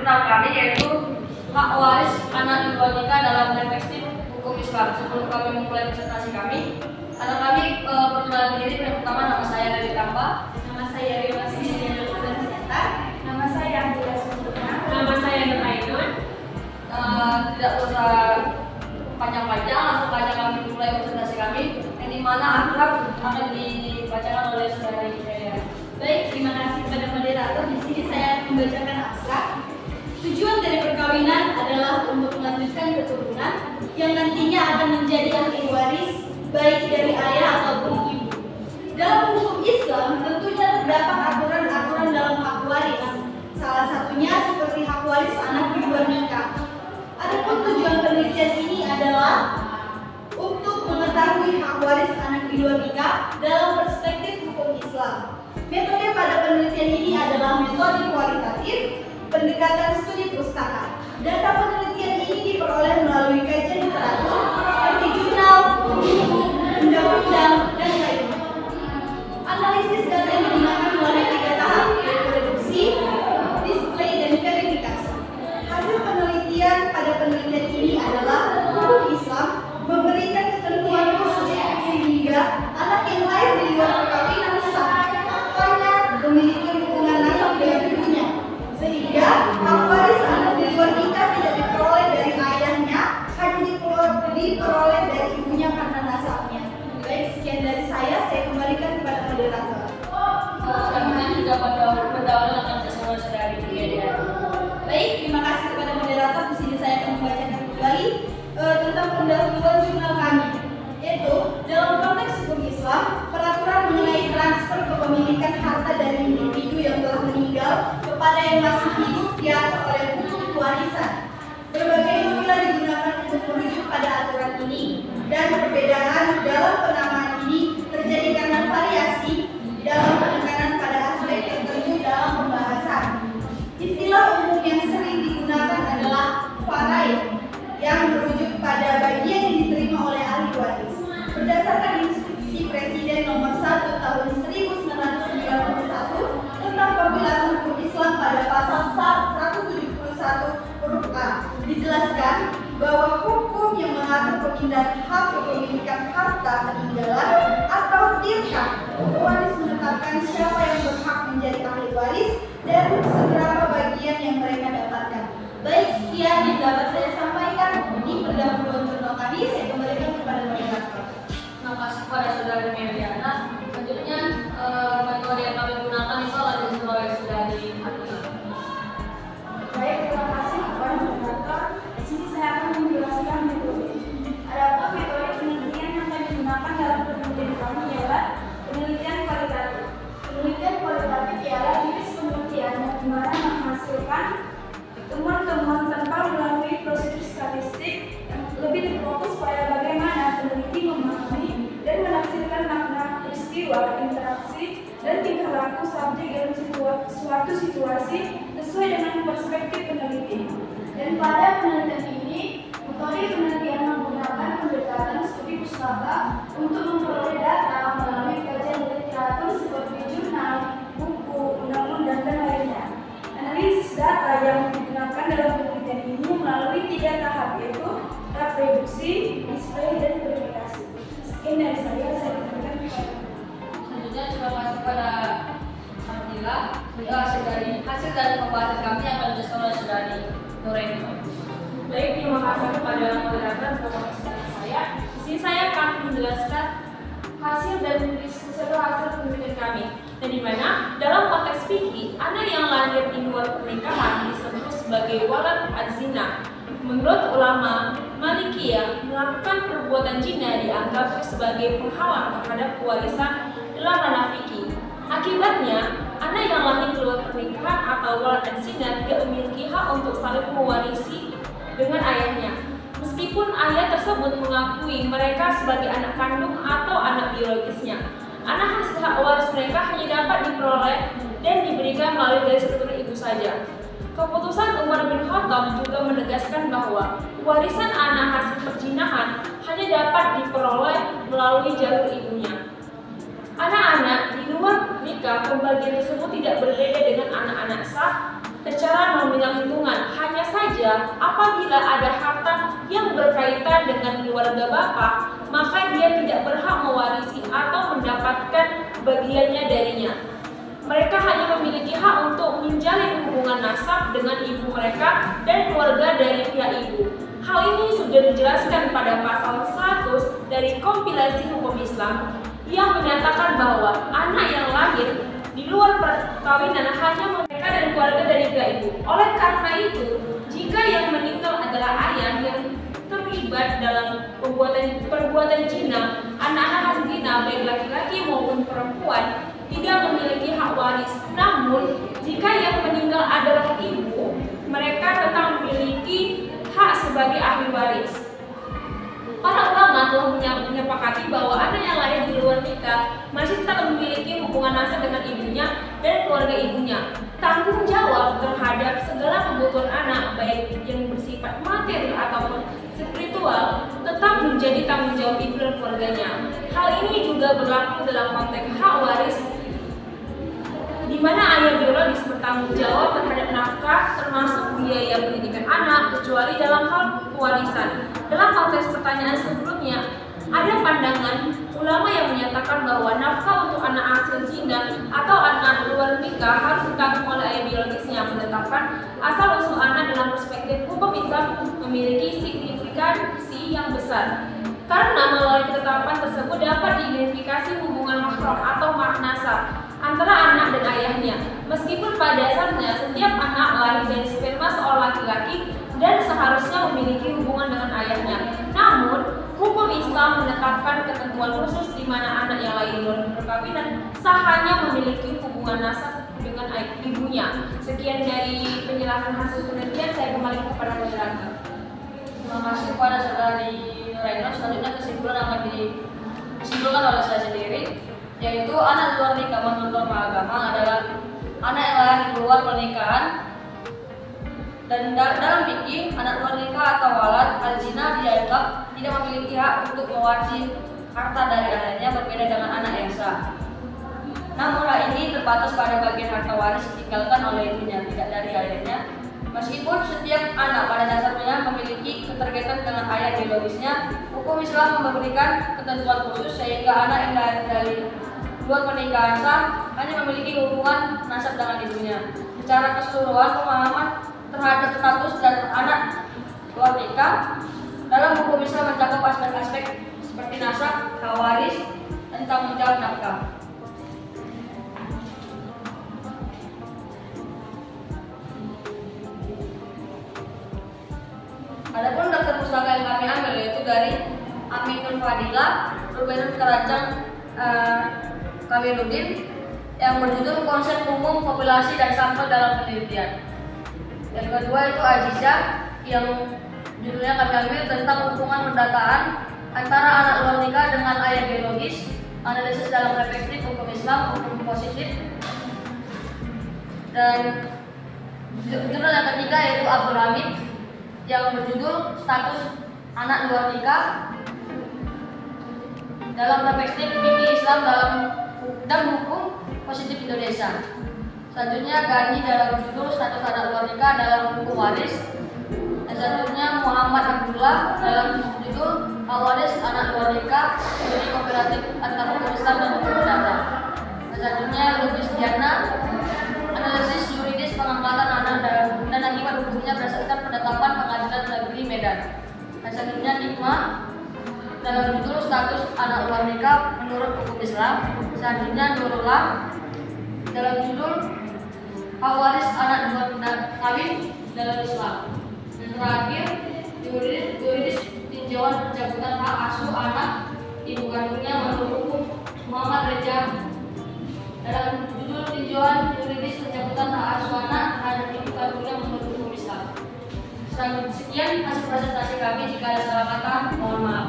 tentang kami, yaitu hak waris anak di luar nikah dalam perspektif hukum Islam. Sebelum kami memulai presentasi kami, anak kami perkenalan diri. Yang pertama, nama saya Dari Tamba. Nama saya Dewa Sisinya Sensiata. Nama saya Abdullah Sempurna. Nama saya Nur Ainun. Tidak usah panjang-panjang, langsung saja kami mulai presentasi kami, yang dimana akrab akan dibacakan oleh saudari saya. Baik, terima kasih kepada moderator. Di sini saya akan membacakan abstrak. Tujuan dari perkawinan adalah untuk melanjutkan keturunan yang nantinya akan menjadi ahli waris baik dari ayah ataupun ibu. Dalam hukum Islam tentunya terdapat aturan-aturan dalam hak waris. Salah satunya seperti hak waris anak di luar nikah. Adapun tujuan penelitian ini adalah untuk mengetahui hak waris anak di luar nikah dalam perspektif hukum Islam. Metode pada penelitian ini adalah metode kualitatif, pendekatan studi pustaka. Data penelitian ini diperoleh melalui kajian literatur seperti jurnal, buku, undang-undang, dan lainnya. Analisis data yang digunakan melalui 3 tahap, yaitu reduksi, display, dan verifikasi. Hasil penelitian pada penelitian ini adalah hukum Islam memberikan ketentuan khusus sehingga anak yang lahir di luar perkawinan sah hanya memiliki hubungan nasab dengan ibunya, sehingga hak waris anak di luar nikah tidak diperoleh dari ayahnya, hanya diperoleh dari ibunya karena nasabnya. Baik, sekian dari saya kembalikan kepada moderator. Selanjutnya juga pada pendahuluan akan bersama saudari Media. Baik, terima kasih kepada moderator. Di sini saya akan membacakan kembali tentang pendahuluan jurnal kami, yaitu dalam konteks hukum Islam, peraturan mengenai transfer kepemilikan harta dari individu yang telah meninggal kepada yang masih hidup diatur oleh hukum kewarisan. Berbagai istilah digunakan untuk merujuk pada aturan ini, dan perbedaan dalam penamaan ini terjadi karena variasi dalam penekanan pada aspek tertentu dalam pembahasan. Istilah umum yang sering digunakan adalah faraid, yang merujuk pada bagian yang diterima oleh ahli waris. Berdasarkan Instruksi Presiden Nomor 1 Tahun 1991 tentang kompilasi hukum Islam pada pasal 171 huruf A, dijelaskan bahwa hukum yang mengatur pemindahan hak kepemilikan harta peninggalan atau tirkah, pewaris menetapkan siapa yang berhak menjadi ahli waris dan seberapa bagian yang mereka dapatkan. Baik, sekian yang dapat saya sampaikan di pendahuluan jurnal kami. Saya kembalikan kepada moderator. Terima kasih kepada saudari Meriana. Selanjutnya metode yang kami gunakan itu adalah oleh saudari Adina. Baik, terima kasih kepada moderator. Di sini saya akan menjelaskan metode. Adapun metode penelitian yang kami gunakan dalam penelitian kami ialah penelitian kualitatif. Penelitian kualitatif ialah jenis penelitian yang dimana menghasilkan temuan-temuan tanpa melalui prosedur statistik yang lebih berfokus pada bagaimana peneliti memahami dan menafsirkan makna peristiwa, interaksi, dan tingkah laku subjek dalam suatu situasi sesuai dengan perspektif peneliti. Dan pada penelitian ini, metode penelitian menggunakan pendekatan studi pustaka untuk memperoleh data melalui kajian literatur seperti jurnal, buku, undang-undang, dan lainnya. Analisis data yang digunakan dalam penelitian ini melalui 3 tahap, yaitu tahap reduksi, display, dan verifikasi. Sekian dari saya berikan kepada. Selanjutnya terima kasih kepada Alhamdulillah. Hasil dari pembahasan kami akan dijelaskan oleh saudari Nuraini. Baik, terima kasih kepada moderator untuk presentasi saya. Di sini saya akan menjelaskan hasil dan seluruh hasil penelitian kami. Dan di mana dalam konteks fikih, anak yang lahir di luar pernikahan disebut sebagai walad az-zina. Menurut ulama Malikiyah, melakukan perbuatan zina dianggap sebagai penghalang terhadap pewarisan dalam ranah fikih. Akibatnya, anak yang lahir di luar pernikahan atau walad az-zina tidak memiliki hak untuk saling mewarisi dengan ayahnya, meskipun ayah tersebut mengakui mereka sebagai anak kandung atau anak biologisnya. Anak hasil hak waris mereka hanya dapat diperoleh dan diberikan melalui garis keturunan ibu saja. Keputusan Umar bin Khattab juga menegaskan bahwa warisan anak hasil perzinahan hanya dapat diperoleh melalui jalur ibunya. Anak-anak di luar nikah, pembagian tersebut tidak berbeda dengan anak-anak sah secara nominal hitungan. apabila ada harta yang berkaitan dengan keluarga bapak, maka dia tidak berhak mewarisi atau mendapatkan bagiannya darinya. Mereka hanya memiliki hak untuk menjalin hubungan nasab dengan ibu mereka dan keluarga dari pihak ibu. Hal ini sudah dijelaskan pada pasal 100 dari kompilasi hukum Islam yang menyatakan bahwa anak yang lahir di luar perkawinan hanya mereka dan keluarga dari pihak ibu. Oleh karena itu, jika yang meninggal adalah ayah yang terlibat dalam perbuatan zina, anak-anak hasil zina baik laki-laki maupun perempuan tidak memiliki hak waris. Namun, jika yang meninggal adalah ibu, mereka tetap memiliki hak sebagai ahli waris. Para ulama telah menyepakati bahwa anak yang lahir di luar nikah masih tetap memiliki hubungan nasab dengan ibunya dan keluarga ibunya. Tanggung jawab terhadap segala kebutuhan anak, baik yang bersifat materi ataupun spiritual, tetap menjadi tanggung jawab ibu dan keluarganya. Hal ini juga berlaku dalam konteks hak waris, di mana ayah biologis bertanggung jawab terhadap nafkah termasuk biaya pendidikan anak, kecuali dalam hal pewarisan. Dalam konteks pertanyaan sebelumnya, ada pandangan ulama yang menyatakan bahwa nafkah untuk anak hasil zina atau anak luar nikah harus ditanggung oleh ayah biologisnya. Menetapkan asal-usul anak dalam perspektif hukum Islam memiliki signifikansi yang besar, karena melalui ketetapan tersebut dapat diidentifikasi hubungan mahram atau nasab antara anak dan ayahnya. Meskipun pada dasarnya setiap anak lahir dari sperma seorang laki-laki dan seharusnya memiliki hubungan dengan ayahnya, namun hukum Islam menetapkan ketentuan khusus di mana anak yang lahir di luar perkawinan sahanya memiliki hubungan nasab dengan ibunya. Sekian dari penjelasan hasil penelitian, saya kembali kepada moderator. Terima kasih kepada Saudari Nuraino. Selanjutnya kesimpulan akan disimpulkan oleh saya sendiri, yaitu anak luar nikah menurut norma agama adalah anak yang lahir di luar pernikahan, dan dalam fikih anak luar nikah atau walad al-zina dianggap tidak memiliki hak untuk mewarisi harta dari ayahnya, berbeda dengan anak yang sah. Namun hal ini terbatas pada bagian harta waris ditinggalkan oleh ibunya, tidak dari ayahnya. Meskipun setiap anak pada dasarnya memiliki keterkaitan dengan ayah biologisnya, hukum Islam memberikan ketentuan khusus sehingga anak yang lahir dari luar pernikahan sah hanya memiliki hubungan nasab dengan ibunya. Secara keseluruhan, pemahaman terhadap status dan anak luar nikah dalam hukum Islam mencakup aspek-aspek seperti nasab, hak waris, dan tanggung jawab nafkah. Adapun daftar pustaka yang kami ambil yaitu dari Aminul Fadilah, Rubenul Kerajaan Kamiluddin, yang berjudul Konsep Umum Populasi dan Sampel dalam Penelitian. Yang kedua itu Azizah, yang judulnya kami ambil tentang hubungan pendataan antara anak luar nikah dengan ayah biologis, analisis dalam perspektif hukum Islam, hukum positif. Dan judul yang ketiga yaitu Abdul Hamid, yang berjudul Status Anak Luar Nikah dalam perspektif fikih Islam dan hukum positif Indonesia. Selanjutnya Gani dalam judul Status Anak Luar Nikah dalam hukum waris. Dan selanjutnya Muhammad Abdullah dalam judul Waris Anak Luar Nikah, studi komparatif antara hukum Islam dan hukum perdata. Dan selanjutnya Lubis Diana, analisis yuridis pengangkatan anak dan akibat hukumnya berdasarkan penetapan Pengadilan Negeri Medan. Dan selanjutnya Nikmah dalam judul Status Anak Luar Nikah menurut hukum Islam. Selanjutnya Nurullah dalam judul Hak Waris Anak Luar Kawin dalam Islam. Dan terakhir yuridis tinjauan pencabutan hak asuh anak ibu kandungnya menurut hukum Muhammad Reza dalam judul tinjauan yuridis pencabutan hak asuh anak terhadap ibu kandungnya menurut hukum Islam. Sekian hasil presentasi kami. Jika ada salah kata, mohon maaf.